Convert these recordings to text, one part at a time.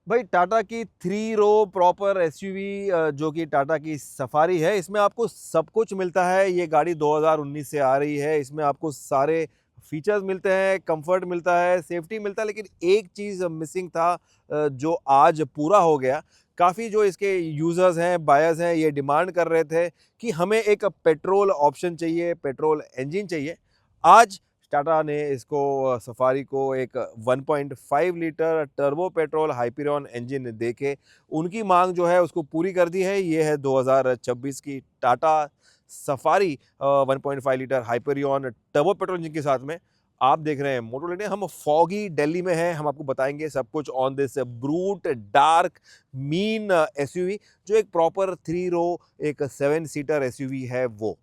भाई टाटा की 3 रो proper SUV जो कि टाटा की सफारी है, इसमें आपको सब कुछ मिलता है। ये गाड़ी 2019 से आ रही है। इसमें आपको सारे फीचर्स मिलते हैं, कंफर्ट मिलता है, सेफ्टी मिलता है, लेकिन एक चीज़ मिसिंग था जो आज पूरा हो गया। काफ़ी जो इसके यूज़र्स हैं, बायर्स हैं, ये डिमांड कर रहे थे कि हमें एक पेट्रोल ऑप्शन चाहिए, पेट्रोल इंजन चाहिए। आज टाटा ने इसको सफारी को एक 1.5 litre turbo petrol Hyperion engine देके उनकी मांग जो है उसको पूरी कर दी है। ये है 2026 की Tata safari 1.5 litre Hyperion turbo petrol engine के साथ में। आप देख रहे हैं मोटो लेने। हम फॉगी दिल्ली में हैं, हम आपको बताएंगे सब कुछ on this brute dark mean SUV, जो एक प्रॉपर 3 रो एक 7 सीटर एसयूवी है वो।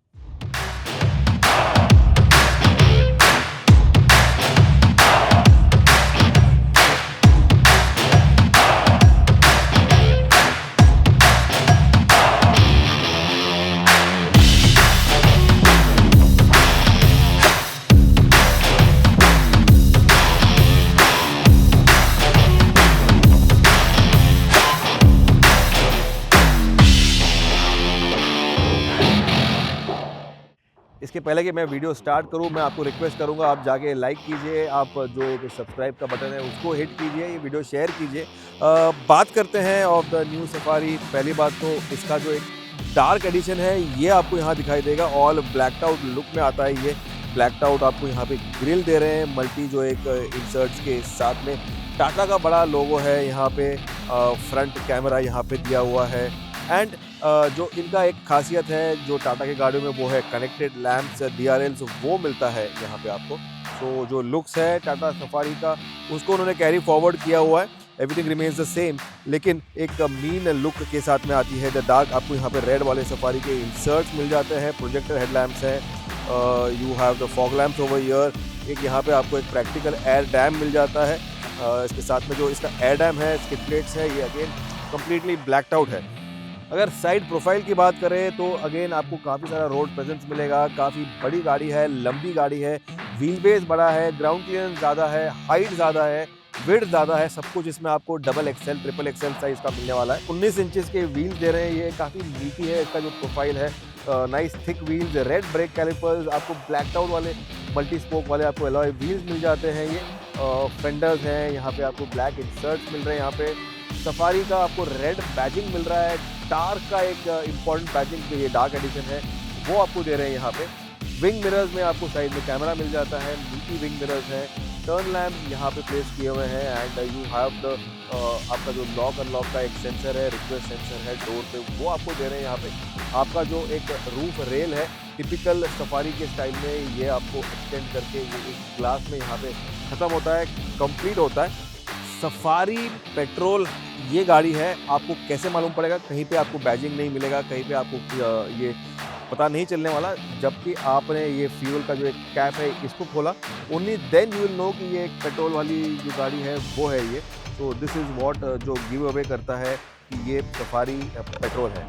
इसके पहले कि मैं वीडियो स्टार्ट करूं, मैं आपको रिक्वेस्ट करूंगा आप जाके लाइक कीजिए, आप जो एक सब्सक्राइब का बटन है उसको हिट कीजिए, ये वीडियो शेयर कीजिए। बात करते हैं ऑफ द न्यू सफारी। पहली बात तो इसका जो एक डार्क एडिशन है ये आपको यहाँ दिखाई देगा। ऑल ब्लैक्ड आउट लुक में आता है ये। ब्लैक्ड आउट आपको यहाँ पे ग्रिल दे रहे हैं मल्टी जो एक इंसर्ट्स के साथ में। टाटा का बड़ा लोगो है यहाँ पे। फ्रंट कैमरा यहाँ पे दिया हुआ है। एंड जो इनका एक खासियत है जो टाटा की गाड़ियों में वो है कनेक्टेड लैंप्स, DRLs वो मिलता है यहाँ पे आपको। तो जो लुक्स है टाटा सफारी का उसको उन्होंने कैरी फॉरवर्ड किया हुआ है। एवरीथिंग रिमेन्स द सेम, लेकिन एक मीन लुक के साथ में आती है द डार्क। आपको यहाँ पे रेड वाले सफारी के इंसर्ट्स मिल जाते हैं, प्रोजेक्टर हेडलैम्प्स हैं, you have the fog lamps over here. एक यहाँ पे आपको एक प्रैक्टिकल एयर डैम मिल जाता है। इसके साथ में जो इसका एयर डैम है, इसके प्लेट्स है, ये अगेन कम्प्लीटली ब्लैक्ड आउट है। अगर साइड प्रोफाइल की बात करें तो अगेन आपको काफ़ी सारा रोड प्रेजेंस मिलेगा। काफ़ी बड़ी गाड़ी है, लंबी गाड़ी है, व्हील बेस बड़ा है, ग्राउंड क्लियरेंस ज़्यादा है, हाइट ज़्यादा है, विड्थ ज़्यादा है। सब कुछ इसमें आपको double XL, triple XL size का मिलने वाला है। 19 इंचेस के व्हील्स दे रहे हैं। ये काफ़ी मीटी है इसका जो प्रोफाइल है। Nice thick wheels, red brake calipers, आपको ब्लैक आउट वाले मल्टी स्पोक वाले आपको अलॉय व्हील्स मिल जाते हैं। ये फेंडर्स हैं, यहाँ पे आपको ब्लैक इंसर्ट्स मिल रहे हैं। यहाँ पे सफारी का आपको रेड बैजिंग मिल रहा है। डार्क का एक इम्पॉर्टेंट बैजिंग जो ये डार्क एडिशन है वो आपको दे रहे हैं यहाँ पे। विंग मिरर्स में आपको साइड में कैमरा मिल जाता है, मीटी विंग मिरर्स हैं। टर्न लैम्प यहाँ पे प्लेस किए हुए हैं। एंड यू हैव द आपका जो लॉक अनलॉक का एक सेंसर है, रिक्वेस्ट सेंसर है डोर पे, वो आपको दे रहे हैं यहाँ पे। आपका जो एक रूफ रेल है टिपिकल सफारी के स्टाइल में, ये आपको एक्सटेंड करके ये एक ग्लास में यहाँ पे ख़त्म होता है, कंप्लीट होता है। सफारी पेट्रोल ये गाड़ी है। आपको कैसे मालूम पड़ेगा? कहीं पे आपको बैजिंग नहीं मिलेगा, कहीं पे आपको ये पता नहीं चलने वाला। जबकि आपने ये फ्यूल का जो एक कैप है इसको खोला, only then you will know कि ये एक पेट्रोल वाली जो गाड़ी है वो है ये। तो दिस इज़ व्हाट जो गिव अवे करता है कि ये सफारी पेट्रोल है।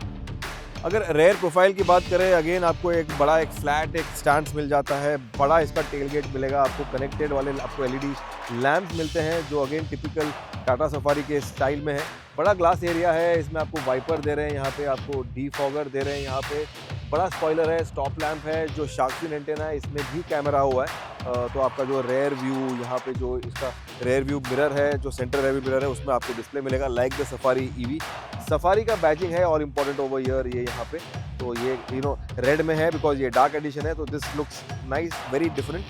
अगर रेयर प्रोफाइल की बात करें, अगेन आपको एक बड़ा एक फ्लैट एक स्टैंड मिल जाता है। बड़ा इसका टेलगेट मिलेगा आपको। कनेक्टेड वाले आपको LED लैंप्स मिलते हैं जो अगेन टिपिकल टाटा सफारी के स्टाइल में है। बड़ा ग्लास एरिया है, इसमें आपको वाइपर दे रहे हैं, यहाँ पे आपको डीफॉगर दे रहे हैं। यहाँ पे बड़ा स्पॉइलर है, स्टॉप लैंप है, जो शार्क फिन एंटेना है इसमें भी कैमरा हुआ है। तो आपका जो रेयर व्यू, यहाँ पे जो इसका रेयर व्यू मिरर है, जो सेंटर रेयर व्यू मिरर है, उसमें आपको डिस्प्ले मिलेगा like the safari EV। Safari का बैजिंग है और इम्पोर्टेंट ओवर ईयर ये यहाँ पे। तो ये रेड में है बिकॉज ये डार्क एडिशन है। तो this looks nice, very different.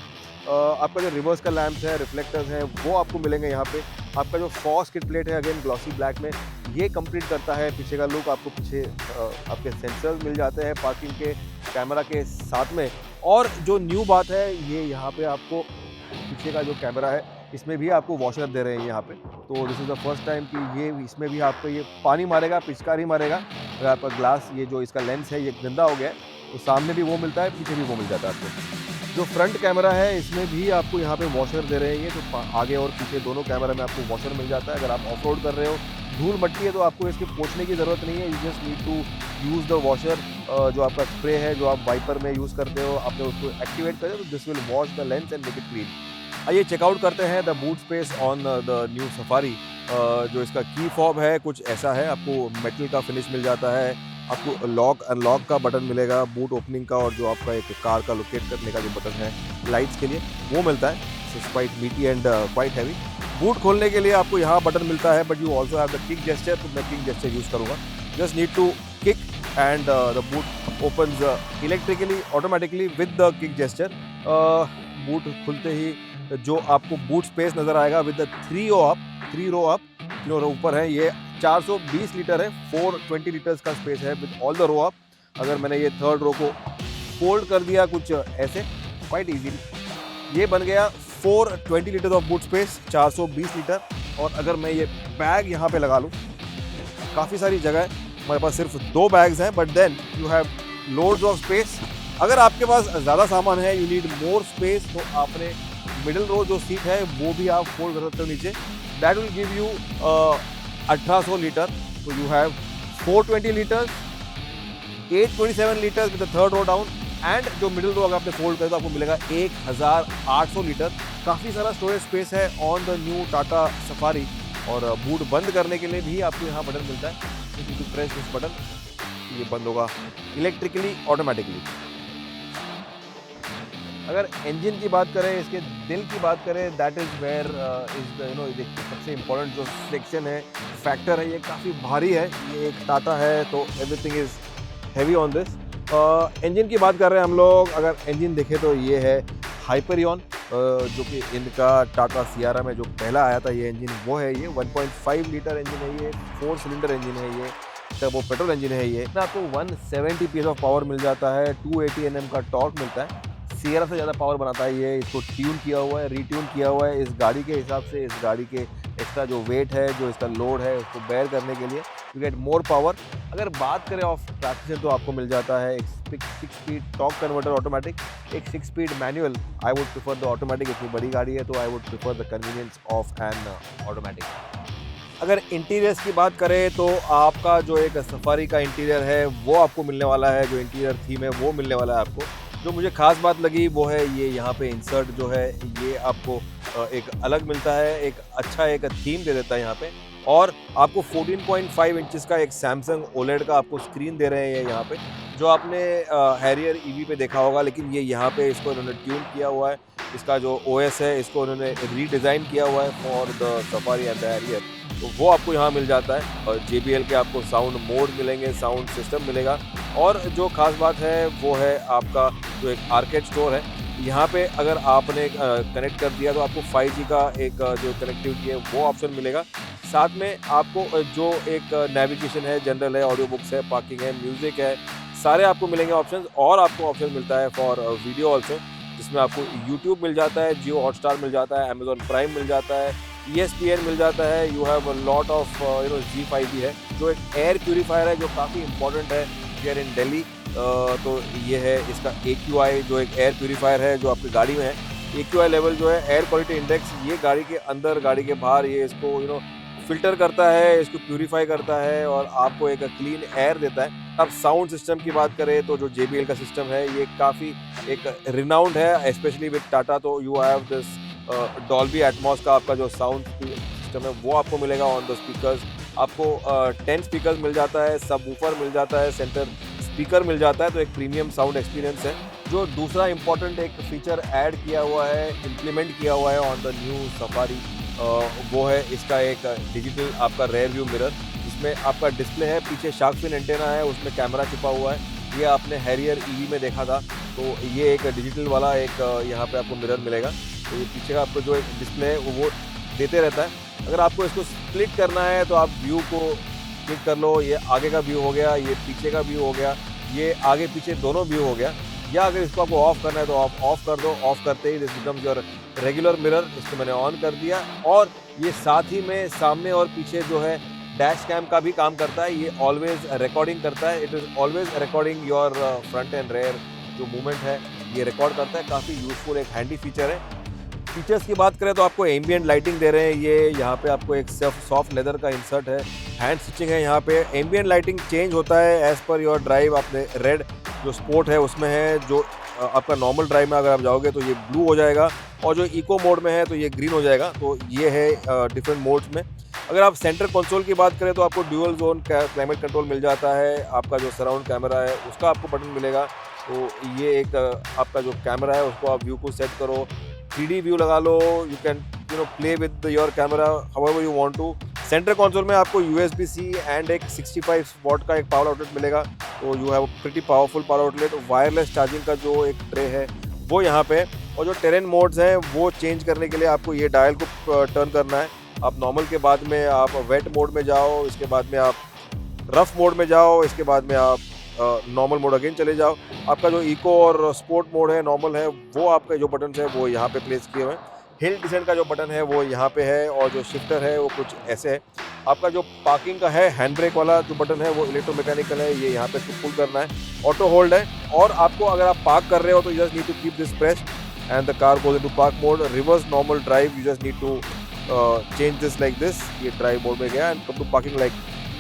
आपका जो रिवर्स का लैंप्स है, रिफ्लेक्टर्स हैं, वो आपको मिलेंगे यहाँ पे। आपका जो फॉस किट प्लेट है अगेन ग्लॉसी ब्लैक में, ये कंप्लीट करता है पीछे का लुक। आपको पीछे आपके सेंसर्स मिल जाते हैं पार्किंग के, कैमरा के साथ में। और जो न्यू बात है, ये यहाँ पे आपको पीछे का जो कैमरा है इसमें भी आपको वॉशर दे रहे हैं यहाँ पे। तो this is the first time कि ये इसमें भी आपको ये पानी मारेगा, पिचकारी मारेगा। अगर आपका ग्लास ये जो इसका लेंस है ये गंदा हो गया है तो सामने भी वो मिलता है, पीछे भी वो मिल जाता है आपको। जो फ्रंट कैमरा है इसमें भी आपको यहाँ पे वॉशर दे रहे हैं। ये तो आगे और पीछे दोनों कैमरा में आपको वॉशर मिल जाता है। अगर आप ऑफ रोड कर रहे हो, धूल मट्टी है, तो आपको इसके पोंछने की ज़रूरत नहीं है। You just need to use the washer. जो आपका स्प्रे है जो आप वाइपर में यूज़ करते हो, आपने उसको एक्टिवेट करें तो this will wash the lens and make it clean. आइए चेकआउट करते हैं the boot space on the new safari. जो इसका की फॉब है कुछ ऐसा है, आपको मेटल का फिनिश मिल जाता है, आपको लॉक अनलॉक का बटन मिलेगा, बूट ओपनिंग का, और जो आपका एक कार का लोकेट करने का जो बटन है लाइट्स के लिए वो मिलता है। It's quite meaty and quite heavy. Boot खोलने के लिए आपको यहाँ बटन मिलता है, but you also have the kick gesture, तो मैं किक जेस्चर यूज़ करूँगा। Just need to kick and the boot opens electrically automatically with the kick gesture. Boot खुलते ही जो आपको बूट स्पेस नज़र आएगा with the three row up, तीनों रो ऊपर है, ये 420 लीटर है, 420 लीटर्स का स्पेस है with all the row up. अगर मैंने ये थर्ड रो को फोल्ड कर दिया कुछ ऐसे क्वाइट इजीली, ये बन गया 420 litre of boot space, 420 litre. और अगर मैं ये बैग यहाँ पे लगा लूँ, काफ़ी सारी जगह है, हमारे पास सिर्फ 2 बैग्स हैं, but then you have loads of space. अगर आपके पास ज़्यादा सामान है, यू नीड मोर स्पेस, तो आपने मिडिल रो जो सीट है वो भी आप फोल्ड कर सकते हो नीचे। That will give you 1800 litre. तो you have 420 litres, 827 litres with the third row down, and जो मिडिल रो अगर आपने फोल्ड करें तो आपको मिलेगा 1800 लीटर। काफ़ी सारा स्टोरेज स्पेस है on the new Tata safari. और बूट बंद करने के लिए भी आपको यहाँ बटन मिलता है, तो प्रेस दिस बटन, ये बंद होगा इलेक्ट्रिकली ऑटोमेटिकली। अगर इंजन की बात करें, इसके दिल की बात करें, that is where is the सबसे इम्पोर्टेंट जो सेक्शन है, फैक्टर है, ये काफ़ी भारी है, ये एक टाटा है तो everything is heavy on this. Engine की बात कर रहे हैं हम लोग। अगर इंजन देखें तो ये है हाइपरियन, जो कि इनका टाटा सियारा में जो पहला आया था ये इंजन वो है। ये 1.5 लीटर इंजन है, ये 4 सिलेंडर इंजन है, ये टर्बो पेट्रोल इंजन है। ये आपको 170 पीएस ऑफ पावर मिल जाता है, 280 Nm का टॉर्क मिलता है, सियरा से ज़्यादा पावर बनाता है ये। इसको ट्यून किया हुआ है, रीट्यून किया हुआ है इस गाड़ी के हिसाब से, इस गाड़ी के एक्स्ट्रा जो वेट है, जो इसका लोड है, उसको बेयर करने के लिए यू गेट मोर पावर। अगर बात करें ऑफ ट्रांसमिशन तो आपको मिल जाता है एक 6 स्पीड टॉर्क कन्वर्टर ऑटोमेटिक, एक 6 speed manual. I would prefer the automatic, इतनी बड़ी गाड़ी है तो I would prefer the convenience of N automatic. अगर इंटीरियर्स की बात करें तो आपका जो एक सफारी का इंटीरियर है वो आपको मिलने वाला है, जो इंटीरियर थीम है वो मिलने वाला है आपको। जो मुझे खास बात लगी वो है ये यहाँ पे इंसर्ट जो है ये आपको एक अलग मिलता है, एक अच्छा एक थीम दे देता है यहाँ पे। और आपको 14.5 इंचेस का एक सैमसंग ओलेड का आपको स्क्रीन दे रहे हैं यहाँ पे, जो आपने हैरियर ईवी पे देखा होगा, लेकिन ये यहाँ पे इसको इन्होंने ट्यून किया हुआ है। इसका जो ओएस है इसको उन्होंने रीडिज़ाइन किया हुआ है for the safari and the Harrier, तो वो आपको यहाँ मिल जाता है। और JBL के आपको साउंड मोड मिलेंगे, साउंड सिस्टम मिलेगा। और जो खास बात है वो है आपका जो एक आर्केड स्टोर है, यहाँ पे अगर आपने कनेक्ट कर दिया तो आपको 5G का एक जो कनेक्टिविटी है वो ऑप्शन मिलेगा। साथ में आपको जो एक नेविगेशन है, जनरल है, ऑडियो बुक्स है, पार्किंग है, म्यूज़िक है, सारे आपको मिलेंगे ऑप्शंस। और आपको ऑप्शन मिलता है फॉर वीडियो ऑल्सो, जिसमें आपको YouTube मिल जाता है, जियो हॉटस्टार मिल जाता है, Amazon प्राइम मिल जाता है, ESPN मिल जाता है। You have a lot of G5 है, जो एक एयर प्यूरीफायर है जो काफ़ी इंपॉर्टेंट है हियर इन दिल्ली। तो ये है इसका AQI, जो एक एयर प्यूरीफायर है जो आपकी गाड़ी में है। AQI लेवल जो है एयर क्वालिटी इंडेक्स, ये गाड़ी के अंदर गाड़ी के बाहर ये इसको फिल्टर करता है, इसको प्यूरीफाई करता है और आपको एक क्लीन एयर देता है। अब साउंड सिस्टम की बात करें तो जो JBL का सिस्टम है ये काफ़ी एक रिनाउंड है, स्पेशली विद टाटा। तो you have this Dolby Atmos का आपका जो साउंड सिस्टम है वो आपको मिलेगा ऑन द स्पीकर्स। आपको 10 स्पीकर्स मिल जाता है, सबवूफर मिल जाता है, सेंटर स्पीकर मिल जाता है, तो एक प्रीमियम साउंड एक्सपीरियंस है। जो दूसरा इंपॉर्टेंट एक फीचर ऐड किया हुआ है, इम्प्लीमेंट किया हुआ है ऑन द न्यू सफारी, वो है इसका एक डिजिटल आपका रेयर व्यू मिरर, जिसमें आपका डिस्प्ले है, पीछे शार्क फिन एंटेना है, उसमें कैमरा छिपा हुआ है। ये आपने हैरियर EV में देखा था, तो ये एक डिजिटल वाला एक यहाँ पे आपको मिरर मिलेगा। तो ये पीछे का आपको जो एक डिस्प्ले है वो देते रहता है। अगर आपको इसको स्प्लिट करना है तो आप व्यू को क्लिक कर लो, ये आगे का व्यू हो गया, ये पीछे का व्यू हो गया, ये आगे पीछे दोनों व्यू हो गया। या अगर इसको आपको ऑफ करना है तो आप ऑफ कर दो, ऑफ करते ही this becomes your regular mirror. इसको मैंने ऑन कर दिया और ये साथ ही में सामने और पीछे जो है डैश कैम का भी काम करता है। ये ऑलवेज रिकॉर्डिंग करता है, it is always recording your front and rear जो मूवमेंट है ये रिकॉर्ड करता है। काफ़ी यूजफुल एक हैंडी फीचर है। फीचर्स की बात करें तो आपको एम्बिएंट लाइटिंग दे रहे हैं, ये यहाँ पे आपको एक सॉफ्ट लेदर का इंसर्ट है, हैंड स्टिचिंग है यहाँ पे। एम्बिएंट लाइटिंग चेंज होता है एज पर योर ड्राइव। आपने रेड जो स्पोर्ट है उसमें है, जो आपका नॉर्मल ड्राइव में अगर आप जाओगे तो ये ब्लू हो जाएगा, और जो इको मोड में है तो ये ग्रीन हो जाएगा। तो ये है डिफरेंट मोड्स में। अगर आप सेंटर कंसोल की बात करें तो आपको ड्यूअल जोन क्लाइमेट कंट्रोल मिल जाता है। आपका जो सराउंड कैमरा है उसका आपको बटन मिलेगा। तो ये एक आपका जो कैमरा है उसको आप व्यू को सेट करो, 3D व्यू लगा लो, you can play with your camera however you want to. Centre console में आपको USB-C एंड एक 65 वॉट का एक पावर आउटलेट मिलेगा। तो you have pretty powerful power outlet. Wireless charging का जो एक ट्रे है वो यहाँ पे, और जो टेरेन मोड्स हैं वो चेंज करने के लिए आपको ये डायल को टर्न करना है। आप नॉर्मल के बाद में आप वेट मोड में जाओ, इसके बाद में आप रफ मोड में जाओ, इसके बाद में आप नॉर्मल मोड अगेन चले जाओ। आपका जो इको और स्पोर्ट मोड है, नॉर्मल है, वो आपके जो बटन है वो यहाँ पे प्लेस किए हुए हैं। हिल डिसेंट का जो बटन है वो यहाँ पे है, और जो शिफ्टर है वो कुछ ऐसे है। आपका जो पार्किंग का है, हैंड ब्रेक वाला जो बटन है वो इलेक्ट्रोमैकेनिकल है, ये यहाँ पे पुल करना है। ऑटो होल्ड है, और आपको अगर आप पार्क कर रहे हो तो you just need to keep this pressed and the car goes into park mode. Reverse normal drive, you just need to change this like this, ये ड्राइव मोड में गया, and come to parking like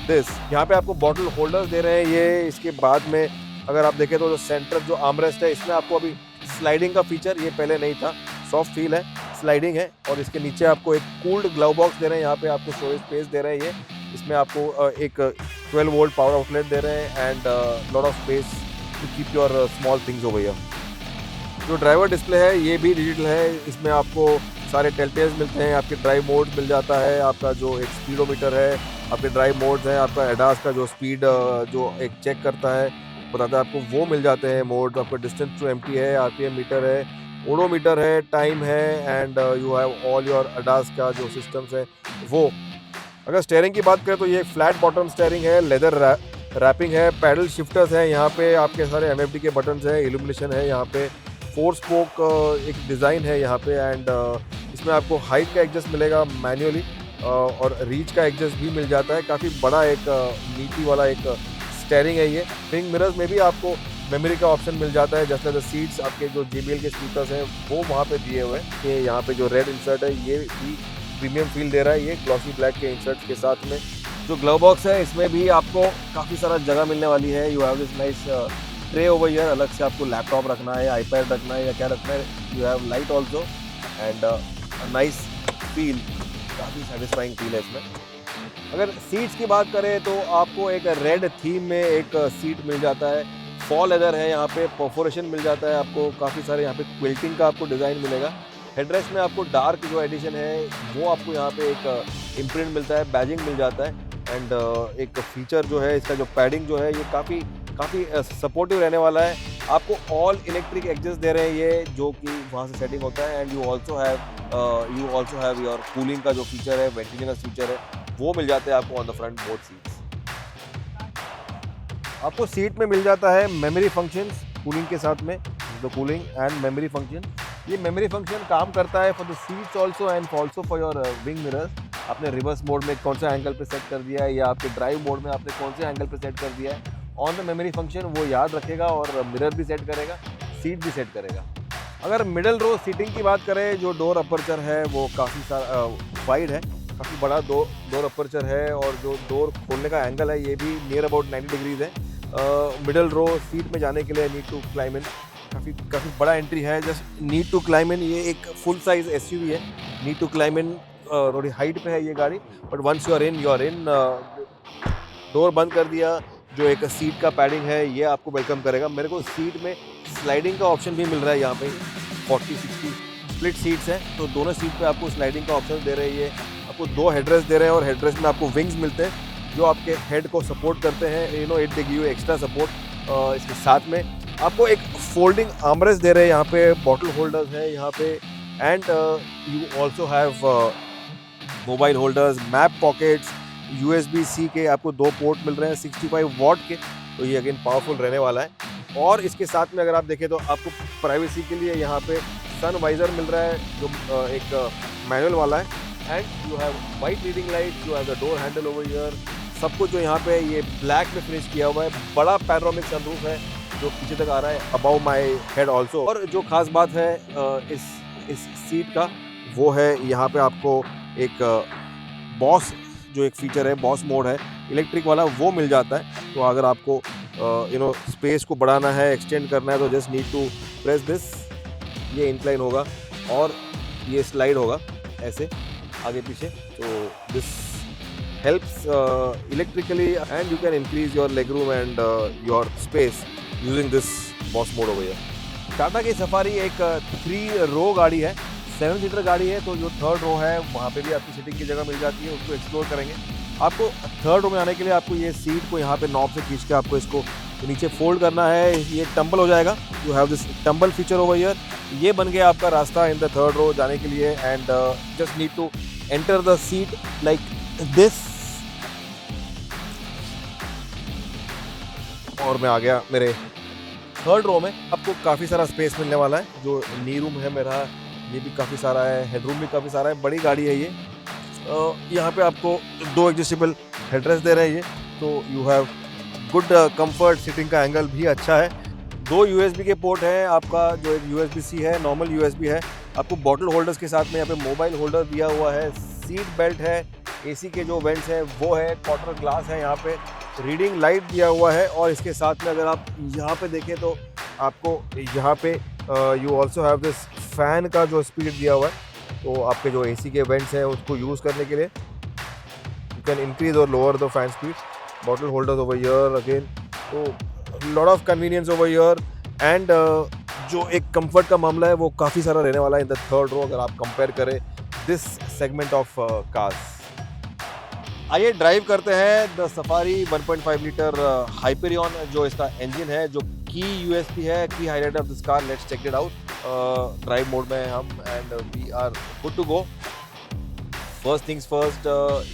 this. यहाँ पे आपको bottle holders दे रहे हैं ये। इसके बाद में अगर आप देखें तो जो सेंटर जो आर्मरेस्ट है इसमें आपको अभी स्लाइडिंग का फीचर, ये पहले नहीं था, सॉफ्ट फील है, स्लाइडिंग है। और इसके नीचे आपको एक कूल्ड ग्लव बॉक्स दे रहे हैं, यहाँ पे आपको स्टोरेज स्पेस दे रहे हैं। ये इसमें आपको एक 12 वोल्ट पावर आउटलेट दे रहे हैं, and lot of space to keep your small things over here. जो ड्राइवर डिस्प्ले है ये भी डिजिटल है, इसमें आपको सारे टेलटेल्स मिलते हैं, आपके ड्राइव मोड मिल जाता है, आपका जो एक स्पीडोमीटर है, आपके ड्राइव मोड्स हैं, आपका एडास का जो स्पीड जो एक चेक करता है बताता है आपको, वो मिल जाते हैं मोड। आपका डिस्टेंस टू एम्प्टी है, RPM मीटर है, ओडोमीटर है, टाइम है, and you have all your ADAS का जो सिस्टम्स है वो। अगर स्टेयरिंग की बात करें तो ये फ्लैट बॉटम स्टेयरिंग है, लेदर रैपिंग है, पैडल शिफ्टर्स हैं, यहाँ पे आपके सारे MFD के बटन्स हैं, इल्यूमिनेशन है, यहाँ पे 4 स्पोक एक डिज़ाइन है यहाँ पे, एंड इसमें आपको हाइट का एडजस्ट मिलेगा मैन्युअली, और रीच का एडजस्ट भी मिल जाता है। काफ़ी बड़ा एक नीटी वाला एक स्टेयरिंग है ये। पिंक मिरर्स में भी आपको मेमोरी का ऑप्शन मिल जाता है, जैसे सीट्स आपके जो JBL के स्पीकर्स हैं वो वहाँ पे दिए हुए हैं। ये यहाँ पे जो रेड इंसर्ट है ये भी प्रीमियम फील दे रहा है, ये ग्लॉसी ब्लैक के इंसर्ट के साथ में। जो ग्लव बॉक्स है इसमें भी आपको काफ़ी सारा जगह मिलने वाली है। You have this nice tray over here, अलग से आपको लैपटॉप रखना है, iPad रखना है या क्या रखना है। You have light also, and nice feel, काफ़ी सेटिस्फाइंग फील है इसमें। अगर सीट्स की बात करें तो आपको एक रेड थीम में एक सीट मिल जाता है, फॉल लेदर है, यहाँ पे परफोरेशन मिल जाता है आपको, काफ़ी सारे यहाँ पे क्विल्टिंग का आपको डिज़ाइन मिलेगा। हेडरेस्ट में आपको डार्क जो एडिशन है वो आपको यहाँ पे एक इम्प्रिंट मिलता है, बैजिंग मिल जाता है, एंड एक फीचर जो है इसका जो पैडिंग जो है ये काफ़ी सपोर्टिव रहने वाला है। आपको ऑल इलेक्ट्रिक एग्जस्ट दे रहे हैं ये, जो कि वहाँ से सेटिंग होता है, and you also have your cooling का जो फीचर है, वेंटिलेशन का फीचर है, वो मिल जाते हैं आपको on the front both seats. आपको सीट में मिल जाता है मेमोरी फंक्शंस कूलिंग के साथ में, the cooling and memory function. ये मेमोरी फंक्शन काम करता है for the seats also and also for your wing mirrors. आपने रिवर्स मोड में कौन सा एंगल पे सेट कर दिया है, या आपके ड्राइव मोड में आपने कौन से एंगल पे सेट कर दिया है, ऑन द मेमोरी फंक्शन वो याद रखेगा, और मिरर भी सेट करेगा, सीट भी सेट करेगा। अगर मिडल रो सीटिंग की बात करें, जो डोर अपर्चर है वो काफ़ी सारा वाइड है, काफ़ी बड़ा डोर अपर्चर है, और जो डोर खोलने का एंगल है ये भी नियर अबाउट 90 डिग्रीज है। मिडल रो सीट में जाने के लिए नीड टू क्लाइम इन, काफ़ी बड़ा एंट्री है, just need to climb in. ये एक फुल साइज SUV है, नीड टू क्लाइम इन, थोड़ी हाइट पे है ये गाड़ी, but once you are in. Door बंद कर दिया, जो एक सीट का पैडिंग है ये आपको वेलकम करेगा। मेरे को सीट में स्लाइडिंग का ऑप्शन भी मिल रहा है, यहाँ पे 40-60 स्प्लिट सीट्स हैं, तो दोनों सीट पे आपको स्लाइडिंग का ऑप्शन दे रहे हैं। ये आपको 2 हेडरेस्ट दे रहे हैं, और हेडरेस्ट में आपको विंग्स मिलते हैं जो आपके हेड को सपोर्ट करते हैं, it they give you extra support. इसके साथ में आपको एक फोल्डिंग आर्मरेस्ट दे रहे हैं, यहाँ पे बॉटल होल्डर्स है यहाँ पे, and you also have mobile holders, map pockets, USB-C के आपको 2 पोर्ट मिल रहे हैं 65 वॉट के, तो ये अगेन पावरफुल रहने वाला है। और इसके साथ में अगर आप देखें तो आपको प्राइवेसी के लिए यहाँ पे सन वाइजर मिल रहा है, जो एक मैनुअल वाला है, and you have white reading light, you have the door handle over here. सब कुछ जो यहाँ पे ये ब्लैक में फिनिश किया हुआ है, बड़ा पैनोरामिक सनरूफ है जो पीछे तक आ रहा है अबाउ माई हेड ऑल्सो। और जो खास बात है इस सीट का वो है, यहाँ पे आपको एक बॉस जो एक फीचर है, बॉस मोड है इलेक्ट्रिक वाला, वो मिल जाता है। तो अगर आपको स्पेस को बढ़ाना है, एक्सटेंड करना है, तो just need to press this, ये इंक्लाइन होगा और ये स्लाइड होगा ऐसे आगे पीछे, तो this helps electrically, and you can increase your legroom and your space using this Boss mode over here. Tata की सफारी एक 3 रो गाड़ी है, 7 सीटर गाड़ी है, तो जो 3rd रो है वहाँ पे भी आपकी सीटिंग की जगह मिल जाती है, उसको एक्सप्लोर करेंगे। आपको 3rd रो में आने के लिए आपको ये सीट को यहाँ पे नॉब से खींच के आपको इसको नीचे फोल्ड करना है, ये टम्बल हो जाएगा। You have this tumble feature over here. ये बन गया आपका रास्ता इन द 3rd रो जाने के लिए, and just need to enter the seat like this. और मैं आ गया मेरे 3rd रो में। आपको काफ़ी सारा स्पेस मिलने वाला है। जो नी रूम है मेरा, ये भी काफ़ी सारा है, हेडरूम भी काफ़ी सारा है, बड़ी गाड़ी है ये। यहाँ पे आपको 2 एडजस्टेबल हेडरेस्ट दे रहे हैं ये, तो you have good comfort, seating का एंगल भी अच्छा है। 2 USB के पोर्ट हैं, आपका जो एक USB-C है, नॉर्मल USB है। आपको बॉटल होल्डर्स के साथ में यहाँ पे मोबाइल होल्डर दिया हुआ है, सीट बेल्ट है, AC के जो वेंट्स हैं वो है, क्वार्टर ग्लास है, यहाँ पे रीडिंग लाइट दिया हुआ है। और इसके साथ में अगर आप यहाँ पे देखें तो आपको यहाँ पे you also have this fan का जो स्पीड दिया हुआ है, तो आपके जो AC के वेंट्स हैं उसको यूज़ करने के लिए यू कैन इंक्रीज और lower the fan speed. Bottle holders over here again, तो lot of convenience over here. And जो एक कंफर्ट का मामला है वो काफ़ी सारा रहने वाला है इन द 3rd रो अगर आप कंपेयर करें दिस सेगमेंट ऑफ कार्स। आइए ड्राइव करते हैं द सफारी 1.5 लीटर हाइपेरियन, जो इसका इंजन है, जो की यूएसपी है, की highlight of this car. Let's check it out. Drive mode में हम, and we are good to go. First things first,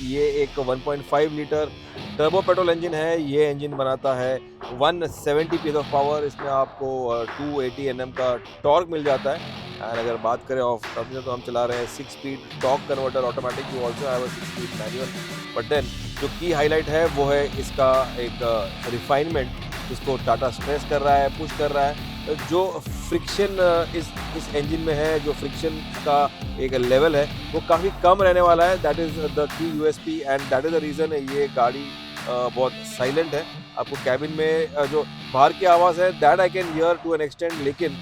ये एक 1.5 लीटर टर्बो पेट्रोल इंजन है। ये इंजन बनाता है 170 पीस ऑफ पावर। इसमें आपको 280 Nm का टॉर्क मिल जाता है। एंड अगर बात करें ऑफ टर्मिनल, तो हम चला रहे हैं 6 speed torque converter automatic. You also have a 6 speed manual, but then जो की हाईलाइट है वो है इसका एक रिफाइनमेंट, जिसको टाटा स्ट्रेस कर रहा है, पुश कर रहा है। जो फ्रिक्शन इस इंजन में है, जो फ्रिक्शन का एक लेवल है वो काफ़ी कम रहने वाला है। That is the key USP, and that is the reason ये गाड़ी बहुत साइलेंट है। आपको कैबिन में जो बाहर की आवाज़ है that I can hear to an extent, लेकिन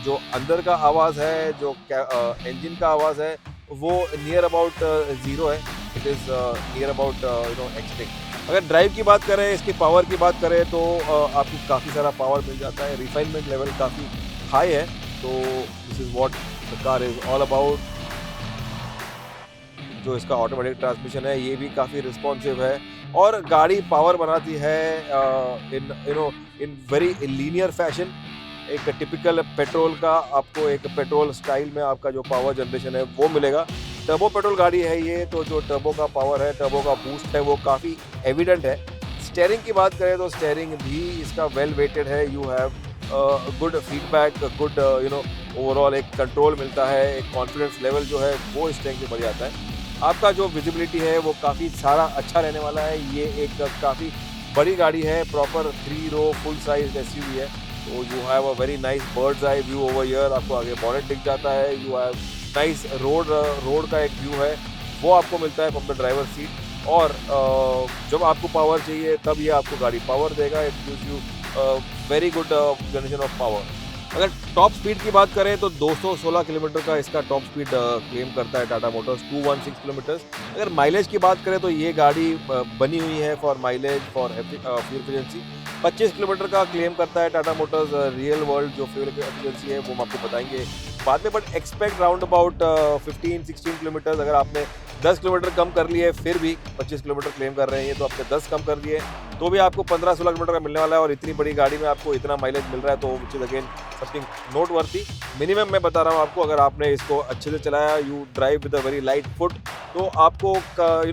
जो अंदर का आवाज़ है, जो इंजन का आवाज़ है, वो नियर अबाउट ज़ीरो है। It is near about extinct. अगर ड्राइव की बात करें, इसकी पावर की बात करें, तो आपको काफ़ी सारा पावर मिल जाता है। रिफाइनमेंट लेवल काफ़ी हाई है, तो this is what the car is all about. जो इसका ऑटोमेटिक ट्रांसमिशन है ये भी काफ़ी रिस्पॉन्सिव है, और गाड़ी पावर बनाती है इन वेरी लीनियर फैशन। एक टिपिकल पेट्रोल का आपको एक पेट्रोल स्टाइल में आपका जो पावर जनरेशन है वो मिलेगा। टर्बो पेट्रोल गाड़ी है ये, तो जो टर्बो का पावर है, टर्बो का बूस्ट है, वो काफ़ी एविडेंट है। स्टीयरिंग की बात करें तो स्टीयरिंग भी इसका वेल वेटेड है। You have good feedback, good overall एक कंट्रोल मिलता है, एक कॉन्फिडेंस लेवल जो है वो इस टाइम से बढ़ जाता है। आपका जो विजिबिलिटी है वो काफ़ी सारा अच्छा रहने वाला है। ये एक काफ़ी बड़ी गाड़ी है, प्रॉपर 3 रो फुल साइज SUV है, तो you have a very nice birds eye view over here. आपको आगे बॉनेट दिख जाता है। यू हैव नाइस रोड का एक व्यू है वो आपको मिलता है फ्रॉम द ड्राइवर सीट। और जब आपको पावर चाहिए तब ये आपको गाड़ी पावर देगा। It gives you very good generation of power. अगर टॉप स्पीड की बात करें तो 216 किलोमीटर का इसका टॉप स्पीड क्लेम करता है टाटा मोटर्स, 216 किलोमीटर्स। अगर माइलेज की बात करें तो ये गाड़ी बनी हुई है for mileage, for fuel efficiency. 25 kilometre का क्लेम करता है टाटा मोटर्स। रियल वर्ल्ड जो फ्यूल एफिशिएंसी है वो हम आपको बताएंगे बाद में, but expect round about 15-16 kilometre. अगर आपने 10 किलोमीटर कम कर लिए फिर भी 25 किलोमीटर क्लेम कर रहे हैं, तो आपने 10 कम कर दिए तो भी आपको 15-16 किलोमीटर का मिलने वाला है। और इतनी बड़ी गाड़ी में आपको इतना माइलेज मिल रहा है, तो which is again something note worthy. Minimum मैं बता रहा हूँ आपको, अगर आपने इसको अच्छे से चलाया, you drive with a very light foot, तो आपको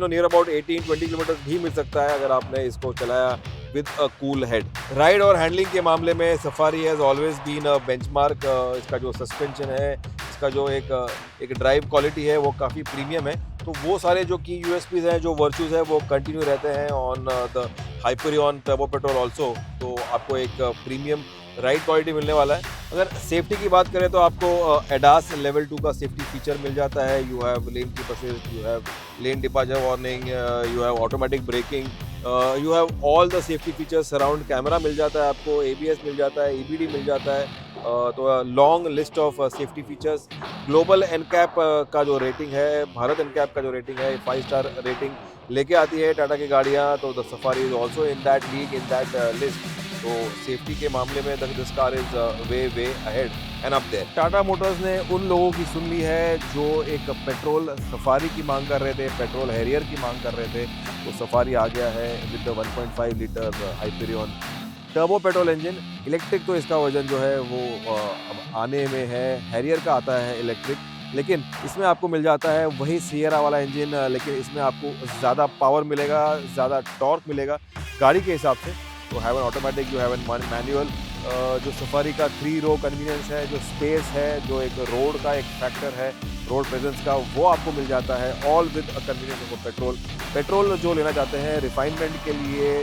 नियर अबाउट 18-20 किलोमीटर भी मिल सकता है अगर आपने इसको चलाया with a cool head. Ride और हैंडलिंग के मामले में Safari has always been a benchmark. इसका जो सस्पेंशन है, इसका जो एक ड्राइव क्वालिटी है वो काफ़ी प्रीमियम है। तो वो सारे जो की यूएसपीज़ हैं, जो वर्चूज़ हैं, वो कंटिन्यू रहते हैं on the Hyperion turbo petrol also. तो आपको एक प्रीमियम राइड क्वालिटी मिलने वाला है। अगर सेफ्टी की बात करें तो आपको एडास लेवल 2 का सेफ्टी फीचर मिल जाता है। You have lane keep assist, you have lane departure warning, you have automatic braking, you have all the safety features. Surround camera मिल जाता है आपको, ABS मिल जाता है, EBD मिल जाता है। तो long list of safety features. Global NCAP का जो रेटिंग है, भारत एनकैप का जो रेटिंग है, 5 स्टार रेटिंग लेके आती है टाटा की गाड़ियाँ, तो the Safari is also in that league, in that list. तो सेफ्टी के मामले में this car is way ahead and up there. Tata Motors ने उन लोगों की सुन ली है जो एक पेट्रोल सफारी की मांग कर रहे थे, पेट्रोल हैरियर की मांग कर रहे थे। तो सफारी आ गया है with the 1.5 litre Hyperion turbo petrol engine. Electric तो इसका वर्जन जो है वो अब आने में है। हैरियर का आता है इलेक्ट्रिक, लेकिन इसमें आपको मिल जाता है वही सियरा वाला इंजन, लेकिन इसमें आपको ज़्यादा पावर मिलेगा, ज़्यादा टॉर्क मिलेगा गाड़ी के हिसाब से। तो have an automatic, you have an manual. जो सफारी का 3 रो कन्वीनियंस है, जो स्पेस है, जो एक रोड का एक फैक्टर है, रोड प्रेजेंस का, वो आपको मिल जाता है all with a convenience of petrol. Petrol जो लेना चाहते हैं रिफाइनमेंट के लिए,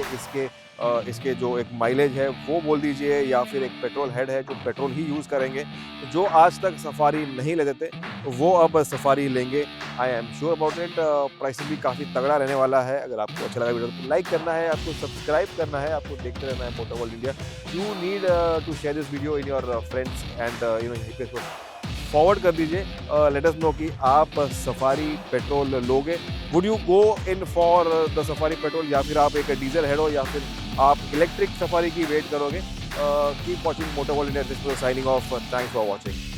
इसके जो एक माइलेज है वो बोल दीजिए, या फिर एक पेट्रोल हेड है जो पेट्रोल ही यूज़ करेंगे, जो आज तक सफारी नहीं लेते थे वो अब सफारी लेंगे। I am sure about it. Pricing भी काफ़ी तगड़ा रहने वाला है। अगर आपको अच्छा लगा वीडियो तो लाइक करना है, आपको सब्सक्राइब करना है, आपको देखते रहना है Motor World India. You need to share this video in your friends and forward कर दीजिए। लेट अस नो कि आप सफारी पेट्रोल लोगे। Would you go in for the Safari petrol, या फिर आप एक डीजल हेड हो, या फिर आप इलेक्ट्रिक सफारी की वेट करोगे? Keep watching motor World India. This was signing off. Thanks for watching.